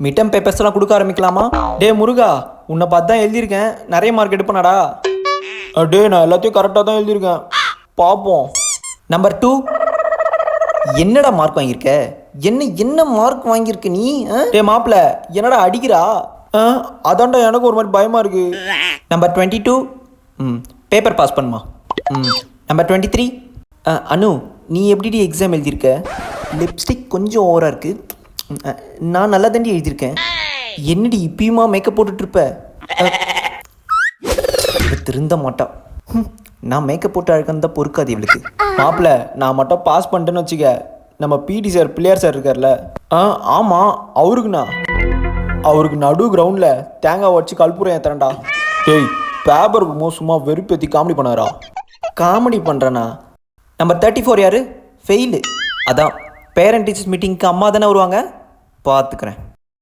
Midterm பேப்பர்ஸ்லாம் கொடுக்க ஆரம்பிக்கலாமா? டே முருகா, உன்னை பார்த்து தான் எழுதியிருக்கேன், நிறைய மார்க் எடுப்பனாடா. டே நான் எல்லாத்தையும் கரெக்டாக தான் எழுதியிருக்கேன், பார்ப்போம். நம்பர் 2. என்னடா மார்க் வாங்கியிருக்க? என்ன மார்க் வாங்கியிருக்க நீ? டே மாப்பிள்ள, என்னடா அடிக்கிறா? அதான்டா எனக்கு ஒரு மாதிரி பயமாக இருக்கு. நம்பர் 22. பேப்பர் பாஸ் பண்ணுமா. நம்பர் 23. அனு, நீ எப்படி எக்ஸாம் எழுதியிருக்க? லிப்ஸ்டிக் கொஞ்சம் ஓவராக இருக்குது. நான் நல்லா தாண்டி எழுதியிருக்கேன். என்னடி இப்பயுமா மேக்கப் போட்டுட்ருப்ப? திருந்த மாட்டான். நான் மேக்கப் போட்டு அழகான்னு தான் பொறுக்காது இவளுக்கு. மாப்பிள்ள, நான் மட்டும் பாஸ் பண்ணிட்டேன்னு வச்சுக்க, நம்ம பிடி சார் பிள்ளையார் சார் இருக்கார்ல, ஆமாம், அவருக்கு நடு கிரவுண்டில் தேங்காய் வச்சு கல்பூரம் ஏற்றுறேன்டா. ஏய், பேப்பருக்கு சும்மா வெறுப்பேற்றி காமெடி பண்ணாரா? காமெடி பண்ணுறேண்ணா. நம்பர் 34 யாரு? ஃபெயிலு. அதான் பேரண்ட் டீச்சர்ஸ் மீட்டிங்க்கு அம்மா தானே வருவாங்க, பார்த்துக்கிறேன்.